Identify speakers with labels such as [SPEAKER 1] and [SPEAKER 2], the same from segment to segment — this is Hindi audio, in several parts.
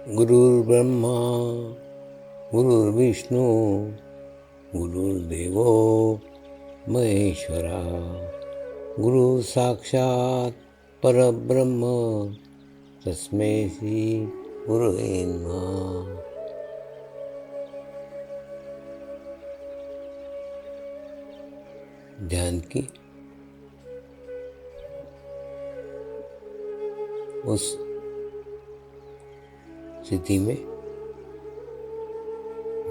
[SPEAKER 1] गुरुर्ब्रह्मा गुरुर्विष्णू गुरुर्देवो महेश्वरा गुरु साक्षात परब्रह्म तस्मै श्री गुरुवे नमः। ध्यान की उस स्थिति में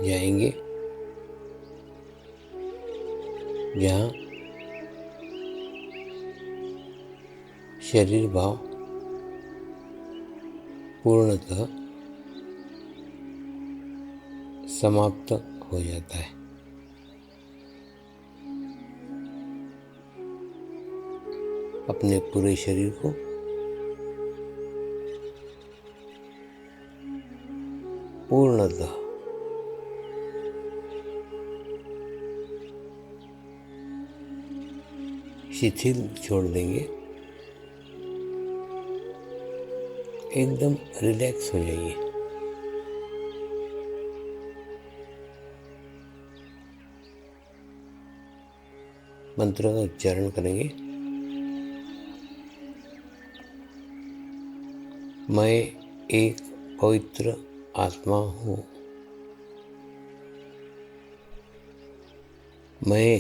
[SPEAKER 1] जाएंगे जहाँ शरीर भाव पूर्णतः समाप्त हो जाता है। अपने पूरे शरीर को पूर्णतः शिथिल छोड़ देंगे, एकदम रिलैक्स हो जाइए। मंत्र का उच्चारण करेंगे। मैं एक पवित्र आत्मा हूँ। मैं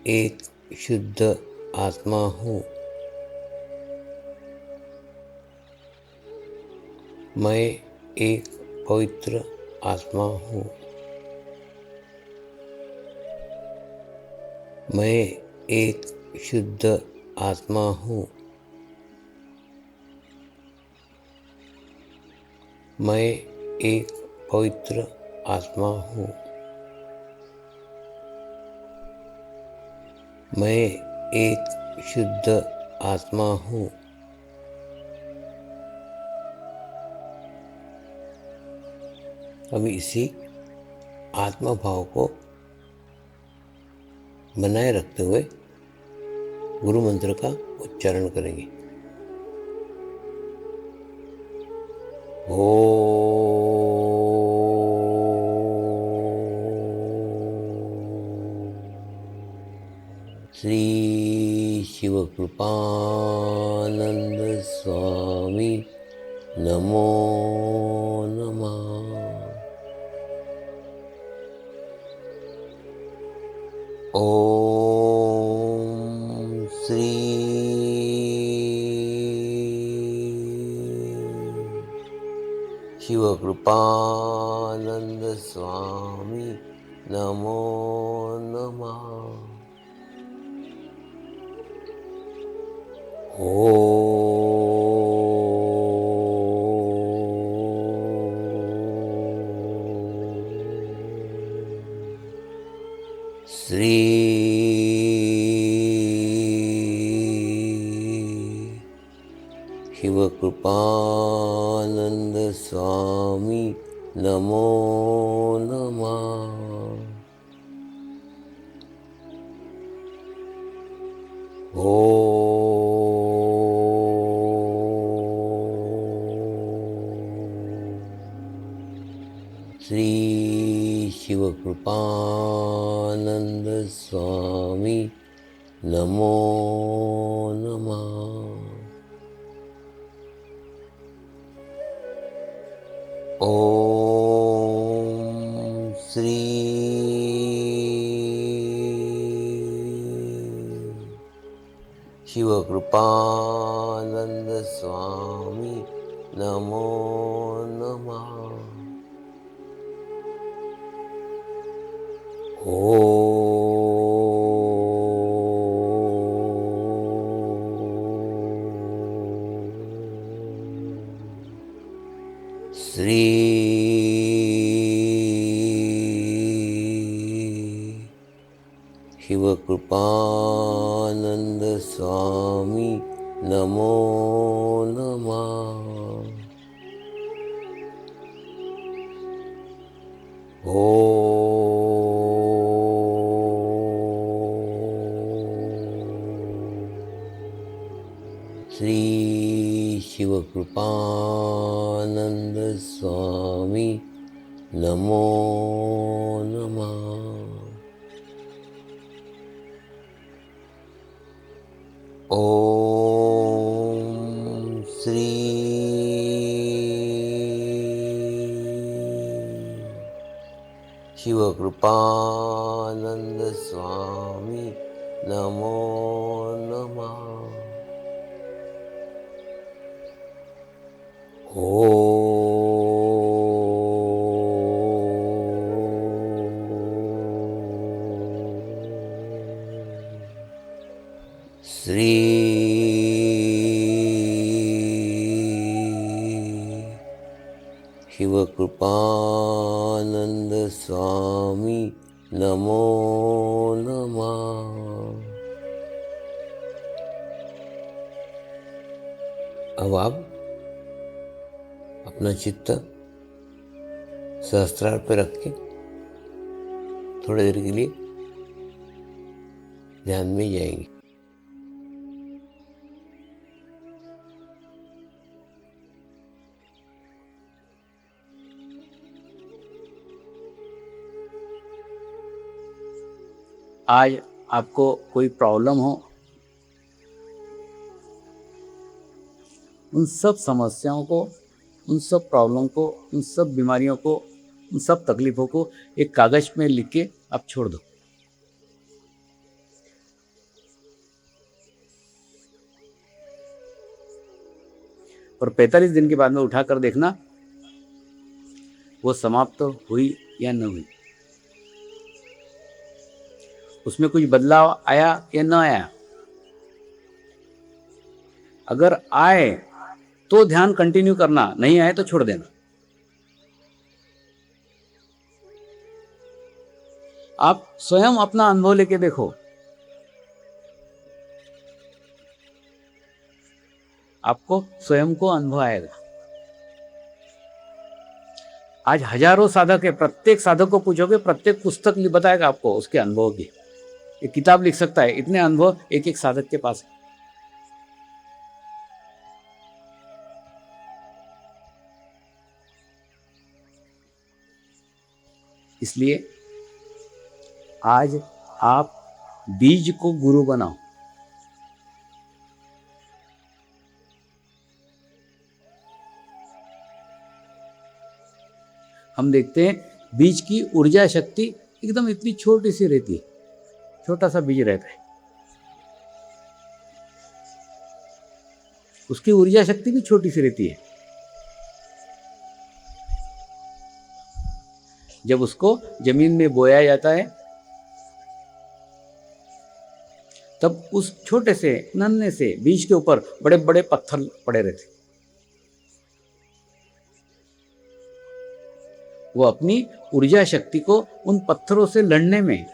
[SPEAKER 1] एक शुद्ध आत्मा हूँ। मैं एक पवित्र आत्मा हूँ। मैं एक शुद्ध आत्मा हूँ। मैं एक पवित्र आत्मा हूँ। मैं एक शुद्ध आत्मा हूँ। अभी इसी आत्मा भाव को बनाए रखते हुए गुरु मंत्र का उच्चारण करेंगे। श्री शिवकृपानंद स्वामी नमो नमः। ओम श्री शिवकृपानंद स्वामी नमो नमः। श्री शिवकृपानंद स्वामी नमो नमः। श्री शिवकृपानंद स्वामी नमो नमः। ओम श्री शिवकृपानंद स्वामी नमो नमः। श्री शिवकृपानंद स्वामी नमो नमः। श्री शिवकृपानंद स्वामी नमो नमः। ओम श्री शिवकृपानंद स्वामी नमो नमः। श्री शिवकृपानंद स्वामी नमो नमः। अब आप अपना चित्त सहस्त्रार पे रख के थोड़ी देर के लिए ध्यान में जाएंगे।
[SPEAKER 2] आज आपको कोई प्रॉब्लम हो, उन सब समस्याओं को, उन सब प्रॉब्लम को, उन सब बीमारियों को, उन सब तकलीफों को एक कागज में लिख के आप छोड़ दो। और 45 दिन के बाद में उठाकर देखना वो समाप्त हुई या न हुई, उसमें कुछ बदलाव आया या न आया। अगर आए तो ध्यान कंटिन्यू करना, नहीं आए तो छोड़ देना। आप स्वयं अपना अनुभव लेके देखो, आपको स्वयं को अनुभव आएगा। आज हजारों साधक है, प्रत्येक साधक को पूछोगे, प्रत्येक पुस्तक बताएगा आपको उसके अनुभव की। एक किताब लिख सकता है, इतने अनुभव एक एक साधक के पास है। इसलिए आज आप बीज को गुरु बनाओ। हम देखते हैं बीज की ऊर्जा शक्ति एकदम इतनी छोटी सी रहती है, छोटा सा बीज रहता है, उसकी ऊर्जा शक्ति भी छोटी सी रहती है। जब उसको जमीन में बोया जाता है तब उस छोटे से नन्हे से बीज के ऊपर बड़े बड़े पत्थर पड़े रहते। वो अपनी ऊर्जा शक्ति को उन पत्थरों से लड़ने में,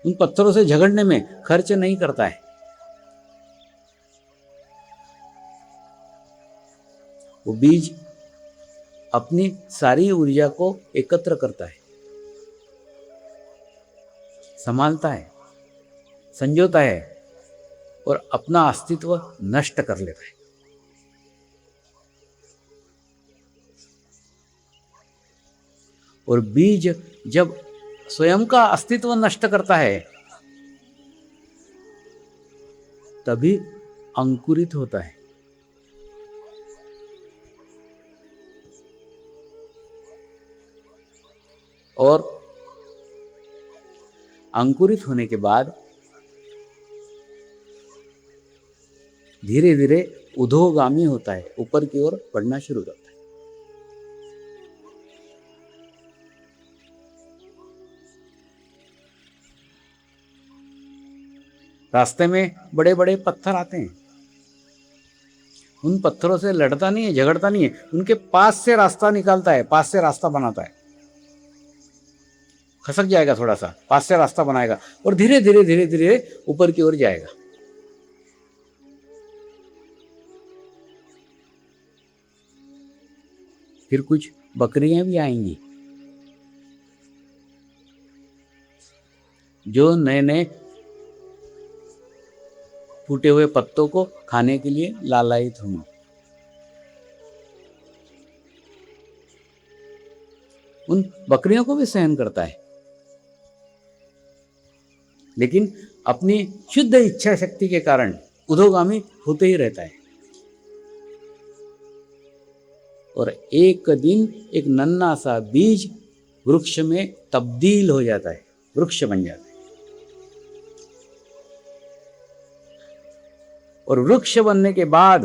[SPEAKER 2] उन पत्थरों से झगड़ने में खर्च नहीं करता है। वो बीज अपनी सारी ऊर्जा को एकत्र करता है, संभालता है, संजोता है और अपना अस्तित्व नष्ट कर लेता है। और बीज जब स्वयं का अस्तित्व नष्ट करता है तभी अंकुरित होता है। और अंकुरित होने के बाद धीरे धीरे ऊर्ध्वगामी होता है, ऊपर की ओर बढ़ना शुरू करता है। रास्ते में बड़े बड़े पत्थर आते हैं, उन पत्थरों से लड़ता नहीं है, झगड़ता नहीं है, उनके पास से रास्ता निकालता है, पास से रास्ता बनाता है। खसक जाएगा थोड़ा सा, पास से रास्ता बनाएगा और धीरे धीरे धीरे धीरे ऊपर की ओर जाएगा। फिर कुछ बकरियां भी आएंगी जो नए नए फूटे हुए पत्तों को खाने के लिए लालायित होंगे। उन बकरियों को भी सहन करता है, लेकिन अपनी शुद्ध इच्छा शक्ति के कारण उधोगामी होते ही रहता है। और एक दिन एक नन्हा सा बीज वृक्ष में तब्दील हो जाता है, वृक्ष बन जाता है। और वृक्ष बनने के बाद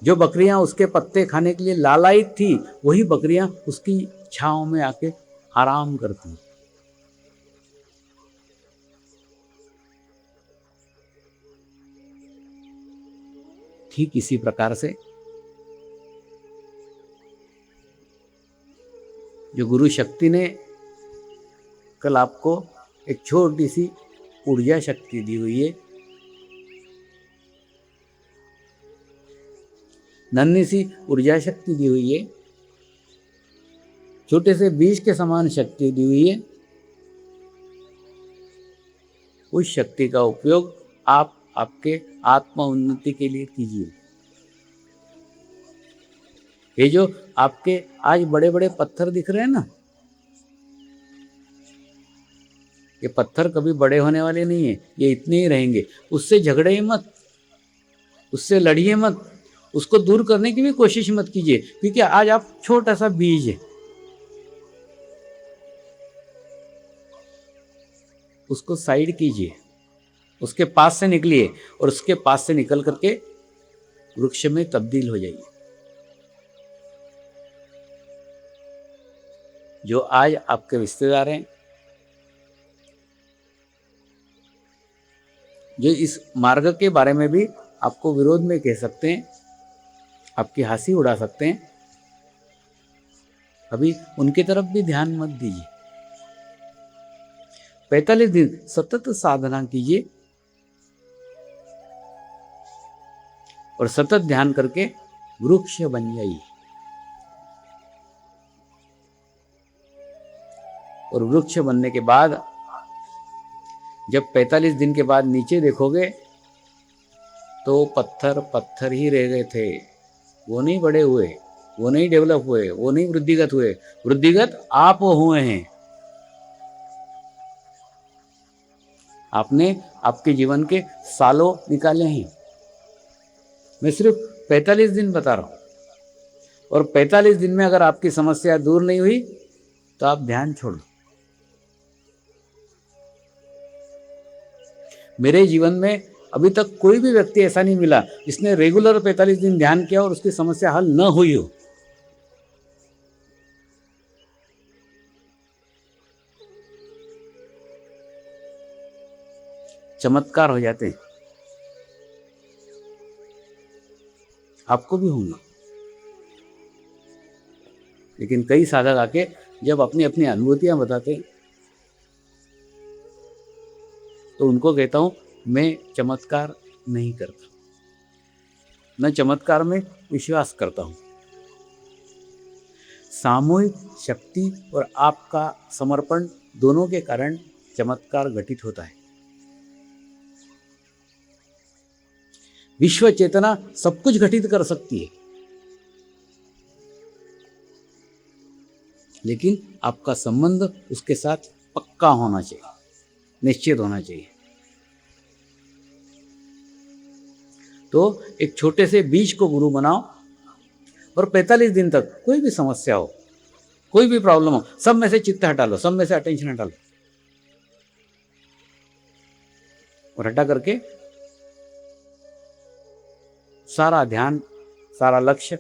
[SPEAKER 2] जो बकरियां उसके पत्ते खाने के लिए लालायित थी, वही बकरियां उसकी छांव में आके आराम करती हैं। ठीक इसी प्रकार से जो गुरु शक्ति ने कल आपको एक छोटी सी ऊर्जा शक्ति दी हुई है, नन्ही सी ऊर्जा शक्ति दी हुई है, छोटे से बीज के समान शक्ति दी हुई है। उस शक्ति का उपयोग आप आपके आत्म उन्नति के लिए कीजिए। ये जो आपके आज बड़े बड़े पत्थर दिख रहे हैं ना, ये पत्थर कभी बड़े होने वाले नहीं है, ये इतने ही रहेंगे। उससे झगड़े मत, उससे लड़िए मत, उसको दूर करने की भी कोशिश मत कीजिए, क्योंकि आज आप छोटा सा बीज है, उसको साइड कीजिए, उसके पास से निकलिए और उसके पास से निकल करके वृक्ष में तब्दील हो जाइए। जो आज आपके रिश्तेदार हैं, जो इस मार्ग के बारे में भी आपको विरोध में कह सकते हैं, आपकी हंसी उड़ा सकते हैं, अभी उनकी तरफ भी ध्यान मत दीजिए। 45 दिन सतत साधना कीजिए और सतत ध्यान करके वृक्ष बन जाइए। और वृक्ष बनने के बाद जब 45 दिन के बाद नीचे देखोगे तो पत्थर पत्थर ही रह गए थे, वो नहीं बड़े हुए, वो नहीं डेवलप हुए, वो नहीं वृद्धिगत हुए। वृद्धिगत आप हुए हैं। आपने आपके जीवन के सालों निकाले हैं। मैं सिर्फ 45 दिन बता रहा हूं, और 45 दिन में अगर आपकी समस्या दूर नहीं हुई तो आप ध्यान छोड़ो। मेरे जीवन में अभी तक कोई भी व्यक्ति ऐसा नहीं मिला जिसने रेगुलर 45 दिन ध्यान किया और उसकी समस्या हल न हुई हो। चमत्कार हो जाते हैं, आपको भी होंगे। लेकिन कई साधक आके जब अपनी अपनी अनुभूतियां बताते हैं तो उनको कहता हूं, मैं चमत्कार नहीं करता, मैं चमत्कार में विश्वास करता हूं। सामूहिक शक्ति और आपका समर्पण दोनों के कारण चमत्कार घटित होता है। विश्व चेतना सब कुछ घटित कर सकती है, लेकिन आपका संबंध उसके साथ पक्का होना चाहिए, निश्चित होना चाहिए। तो एक छोटे से बीज को गुरु बनाओ और 45 दिन तक कोई भी समस्या हो, कोई भी प्रॉब्लम हो, सब में से चित्त हटा लो, सब में से अटेंशन हटा लो, और हटा करके सारा ध्यान, सारा लक्ष्य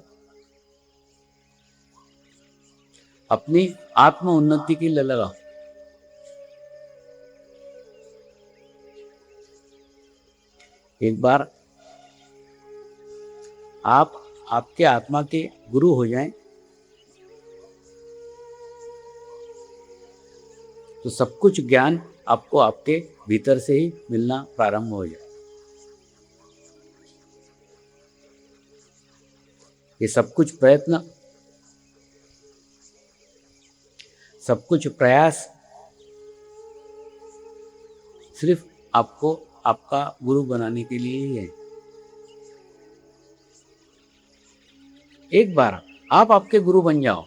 [SPEAKER 2] अपनी आत्म उन्नति के लिए लगाओ। एक बार आप आपके आत्मा के गुरु हो जाएं तो सब कुछ ज्ञान आपको आपके भीतर से ही मिलना प्रारंभ हो जाए। ये सब कुछ प्रयत्न, सब कुछ प्रयास सिर्फ आपको आपका गुरु बनाने के लिए ही है। एक बार आप आपके गुरु बन जाओ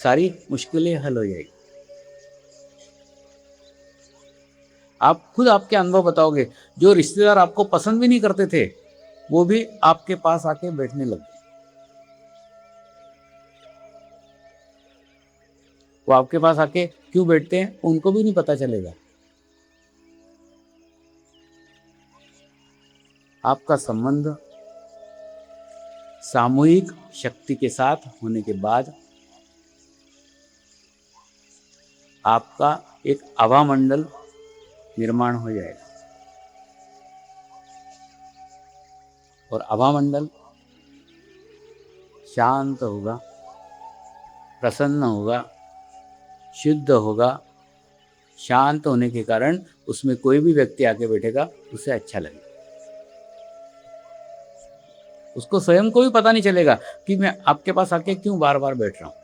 [SPEAKER 2] सारी मुश्किलें हल हो जाएगी। आप खुद आपके अनुभव बताओगे, जो रिश्तेदार आपको पसंद भी नहीं करते थे वो भी आपके पास आके बैठने लग गए। वो आपके पास आके क्यों बैठते हैं उनको भी नहीं पता चलेगा। आपका संबंध सामूहिक शक्ति के साथ होने के बाद आपका एक आभा मंडल निर्माण हो जाएगा, और आभा मंडल शांत होगा, प्रसन्न होगा, शुद्ध होगा। शांत होने के कारण उसमें कोई भी व्यक्ति आके बैठेगा उसे अच्छा लगेगा। उसको स्वयं को भी पता नहीं चलेगा कि मैं आपके पास आके क्यों बार बार बैठ रहा हूं।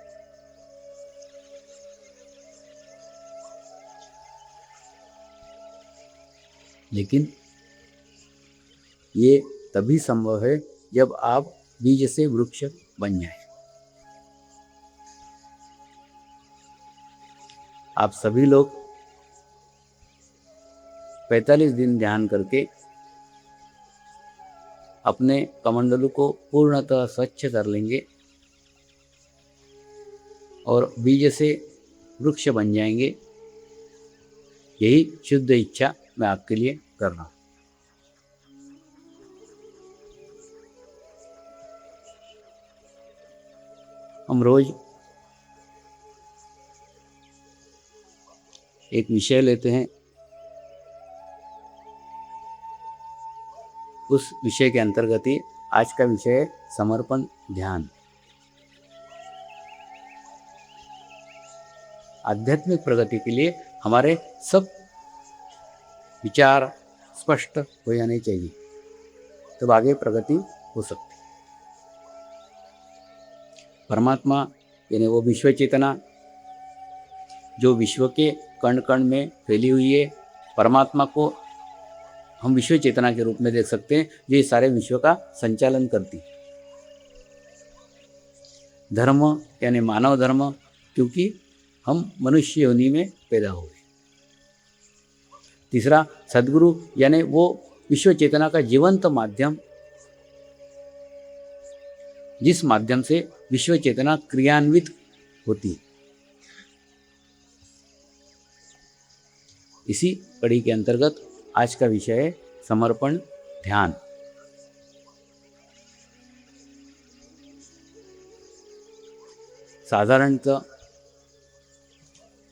[SPEAKER 2] लेकिन ये तभी संभव है जब आप बीज से वृक्ष बन जाए। आप सभी लोग 45 दिन ध्यान करके अपने कमंडलों को पूर्णतः स्वच्छ कर लेंगे और बीज से वृक्ष बन जाएंगे। यही शुद्ध इच्छा मैं आपके लिए कर रहा हूं। हम रोज एक विषय लेते हैं, उस विषय के अंतर्गत ही आज का विषय है समर्पण ध्यान। आध्यात्मिक प्रगति के लिए हमारे सब विचार स्पष्ट हो जाने चाहिए, तब आगे प्रगति हो सकती है। परमात्मा यानी वो विश्व चेतना जो विश्व के कण कण में फैली हुई है, परमात्मा को हम विश्व चेतना के रूप में देख सकते हैं, जो ये सारे विश्व का संचालन करती है। धर्म यानी मानव धर्म, क्योंकि हम मनुष्य योनि में पैदा हुए। तीसरा सद्गुरु यानी वो विश्व चेतना का जीवंत माध्यम, जिस माध्यम से विश्व चेतना क्रियान्वित होती है। इसी कड़ी के अंतर्गत आज का विषय है समर्पण ध्यान। साधारणतः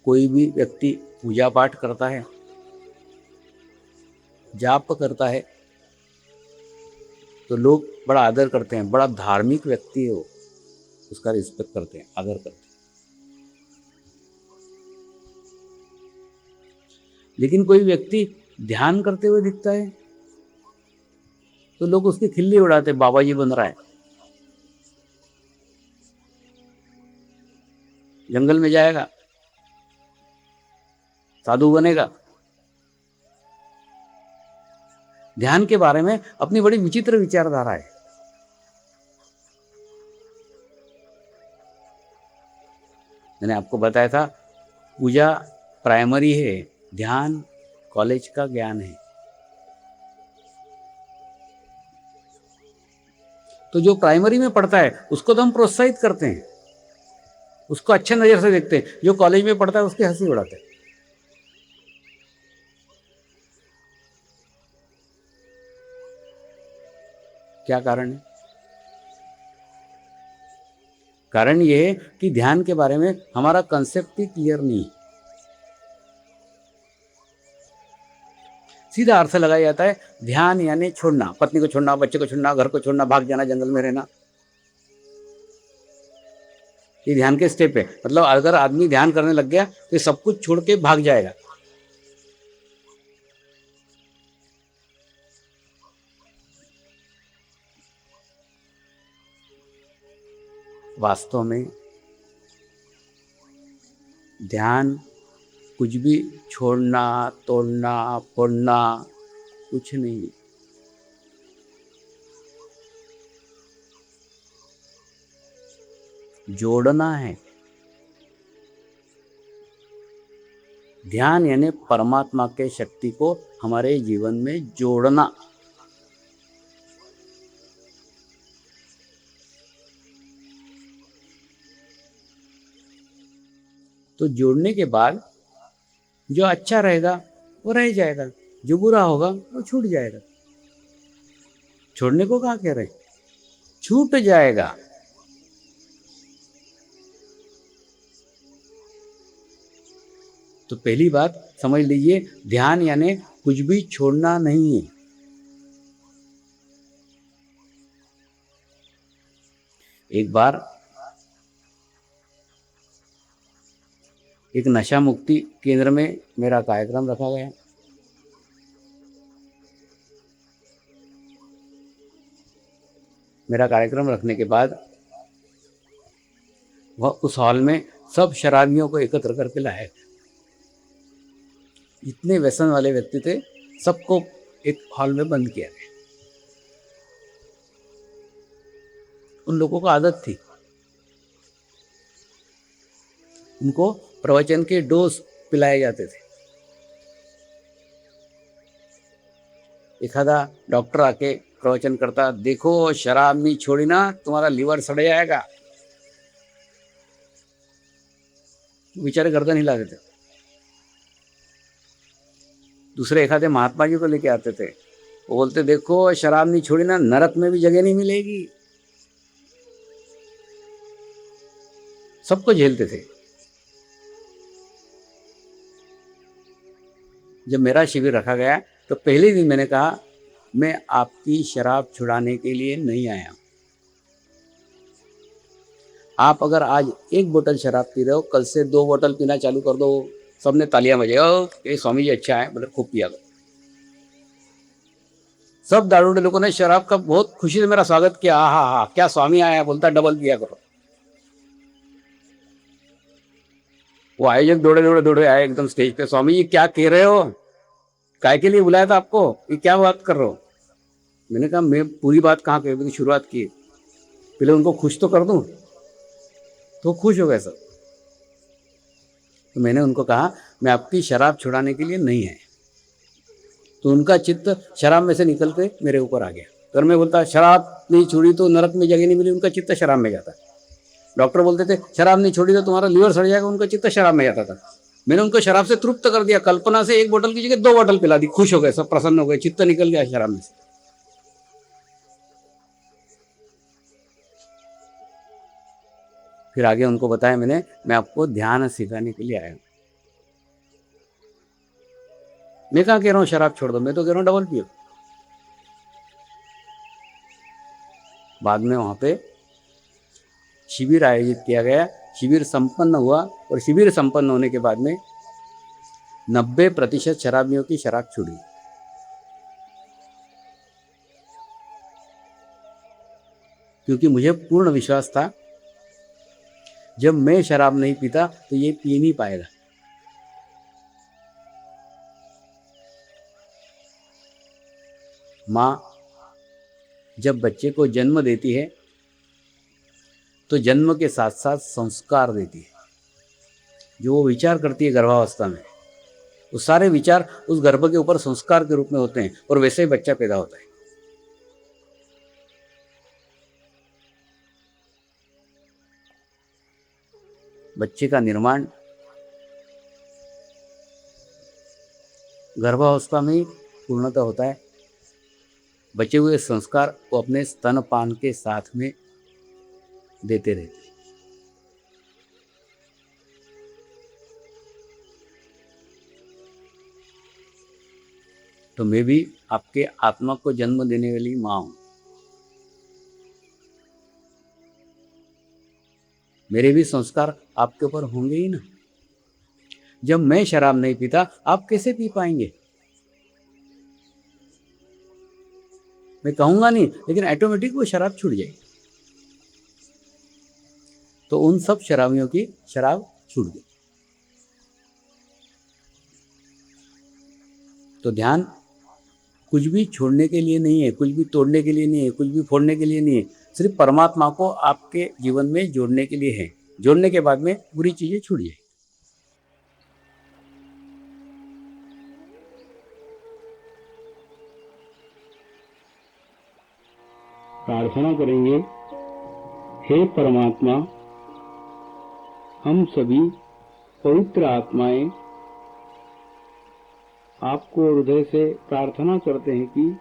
[SPEAKER 2] कोई भी व्यक्ति पूजा पाठ करता है, जाप करता है, तो लोग बड़ा आदर करते हैं, बड़ा धार्मिक व्यक्ति है वो, उसका रिस्पेक्ट करते हैं, आदर करते हैं। लेकिन कोई व्यक्ति ध्यान करते हुए दिखता है तो लोग उसकी खिल्ली उड़ाते, बाबा जी बन रहा है, जंगल में जाएगा, साधु बनेगा। ध्यान के बारे में अपनी बड़ी विचित्र विचारधारा है। मैंने आपको बताया था पूजा प्राइमरी है, ध्यान कॉलेज का ज्ञान है। तो जो प्राइमरी में पढ़ता है उसको तो हम प्रोत्साहित करते हैं, उसको अच्छे नजर से देखते हैं। जो कॉलेज में पढ़ता है उसकी हंसी उड़ाते हैं। क्या कारण है? कारण यह है कि ध्यान के बारे में हमारा कंसेप्ट ही क्लियर नहीं है। सीधा अर्थ लगाया जाता है ध्यान यानी छोड़ना, पत्नी को छोड़ना, बच्चे को छोड़ना, घर को छोड़ना, भाग जाना, जंगल में रहना। ये ध्यान के स्टेप है। मतलब अगर आदमी ध्यान करने लग गया तो सब कुछ छोड़ के भाग जाएगा। वास्तव में ध्यान कुछ भी छोड़ना, तोड़ना, फोड़ना कुछ नहीं। जोड़ना है, ध्यान यानी परमात्मा के शक्ति को हमारे जीवन में जोड़ना। तो जोड़ने के बाद जो अच्छा रहेगा वो रह जाएगा, जो बुरा होगा वो छूट जाएगा। छोड़ने को कहाँ कह रहे हैं, छूट जाएगा। तो पहली बात समझ लीजिए, ध्यान यानी कुछ भी छोड़ना नहीं है। एक बार एक नशा मुक्ति केंद्र में मेरा कार्यक्रम रखा गया। मेरा कार्यक्रम रखने के बाद वह उस हॉल में सब शराबियों को एकत्र करके लाया। इतने व्यसन वाले व्यक्ति थे, सबको एक हॉल में बंद किया गया। उन लोगों को आदत थी, उनको प्रवचन के डोज पिलाए जाते थे। एक आधा डॉक्टर आके प्रवचन करता, देखो शराब नहीं छोड़ी ना तुम्हारा लीवर सड़ जाएगा। बेचारे गर्दन हिला देते। दूसरे एक आधे महात्मा जी को लेके आते थे, वो बोलते देखो शराब नहीं छोड़ी ना नरक में भी जगह नहीं मिलेगी। सबको झेलते थे। जब मेरा शिविर रखा गया तो पहले दिन मैंने कहा, मैं आपकी शराब छुड़ाने के लिए नहीं आया। आप अगर आज एक बोतल शराब पी रहे हो, कल से 2 बोतल पीना चालू कर दो। सबने तालियां बजाओ, ये स्वामी जी अच्छा है, मतलब खूब पिया करो। सब दारूडे लोगों ने शराब का बहुत खुशी से मेरा स्वागत किया। हा क्या स्वामी आया, बोलता डबल पिया करो। वो आयोजक दौड़े आए एकदम स्टेज पे, स्वामी जी क्या कह रहे हो, काय के लिए बुलाया था आपको, ये क्या बात कर रहे हो। मैंने कहा मैं पूरी बात कहाँ कही, शुरुआत की, पहले उनको खुश तो कर दूं। तो खुश हो गए सब। तो मैंने उनको कहा मैं आपकी शराब छुड़ाने के लिए नहीं है। तो उनका चित्त शराब में से निकल के मेरे ऊपर आ गया। अगर मैं बोलता शराब नहीं छोड़ी तो नरक में जगह नहीं मिली, उनका चित्त शराब में जाता। डॉक्टर बोलते थे शराब नहीं छोड़ी तो तुम्हारा लीवर सड़ जाएगा, उनका चित्त शराब में जाता था। मैंने उनको शराब से तृप्त कर दिया, कल्पना से 1 बोतल की जगह 2 बोतल पिला दी। खुश हो गए सब, प्रसन्न हो गए, चित्त निकल गया शराब में से। फिर आगे उनको बताया मैंने, मैं आपको ध्यान सिखाने के लिए आया हूं। मैं कहाँ कह रहा हूँ शराब छोड़ दो, मैं तो कह रहा हूँ डबल पियो। बाद में वहां पे शिविर आयोजित किया गया। शिविर संपन्न हुआ और शिविर संपन्न होने के बाद में 90% शराबियों की शराब छूटी। क्योंकि मुझे पूर्ण विश्वास था जब मैं शराब नहीं पीता तो ये पी नहीं पाएगा। माँ जब बच्चे को जन्म देती है तो जन्म के साथ साथ संस्कार देती है। जो वो विचार करती है गर्भावस्था में, वो सारे विचार उस गर्भ के ऊपर संस्कार के रूप में होते हैं और वैसे ही बच्चा पैदा होता है। बच्चे का निर्माण गर्भावस्था में ही पूर्णतः होता है। बचे हुए संस्कार वो अपने स्तनपान के साथ में देते रहते हैं। तो मैं भी आपके आत्मा को जन्म देने वाली माँ हूं। मेरे भी संस्कार आपके ऊपर होंगे ही ना। जब मैं शराब नहीं पीता, आप कैसे पी पाएंगे? मैं कहूंगा नहीं, लेकिन ऑटोमेटिक वो शराब छूट जाएगी। तो उन सब शराबियों की शराब छूट गई। तो ध्यान कुछ भी छोड़ने के लिए नहीं है, कुछ भी तोड़ने के लिए नहीं है, कुछ भी फोड़ने के लिए नहीं है। सिर्फ परमात्मा को आपके जीवन में जोड़ने के लिए है। जोड़ने के बाद में बुरी चीजें छूट जाएगी।
[SPEAKER 3] प्रार्थना करेंगे। हे परमात्मा, हम सभी पवित्र आत्माएं आपको हृदय से प्रार्थना करते हैं कि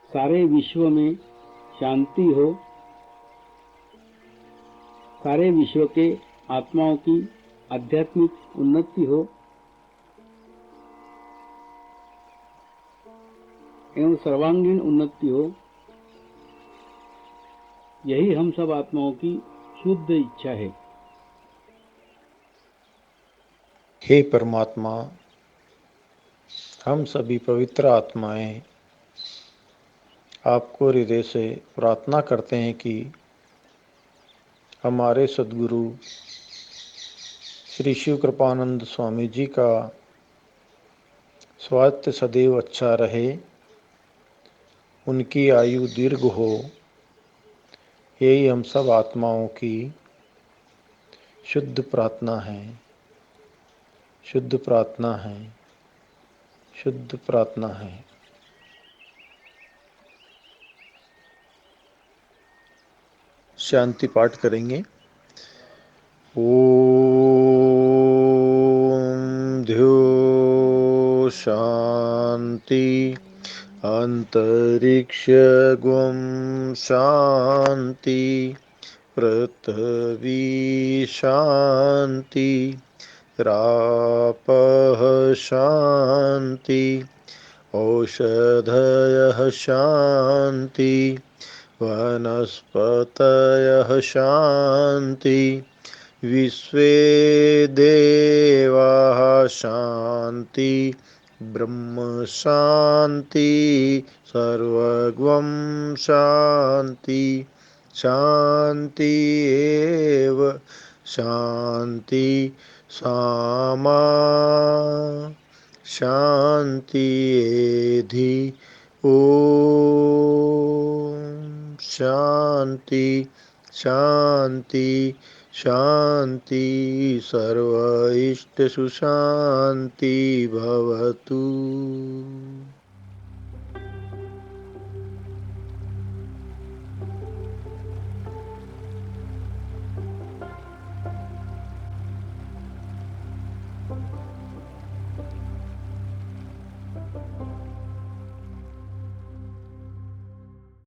[SPEAKER 3] सारे विश्व में शांति हो, सारे विश्व के आत्माओं की आध्यात्मिक उन्नति हो एवं सर्वांगीण उन्नति हो। यही हम सब आत्माओं की शुद्ध इच्छा है।
[SPEAKER 4] हे परमात्मा, हम सभी पवित्र आत्माएं आपको हृदय से प्रार्थना करते हैं कि हमारे सद्गुरु श्री शिव कृपानंद स्वामी जी का स्वास्थ्य सदैव अच्छा रहे, उनकी आयु दीर्घ हो। यही हम सब आत्माओं की शुद्ध प्रार्थना है, शुद्ध प्रार्थना है, शुद्ध प्रार्थना है। शांति पाठ करेंगे। ओम ध्यो शांति अंतरिक्ष गुम शांति पृथ्वी शांति रापः शांति औषधयः शांति वनस्पतयः शांति विश्वे देवाः शांति ब्रह्म शांति सर्वगं शांति शांति एव शांति सामा शांति एधि ओम शांति शांति शांति सर्व इष्टसु शांति भवतु।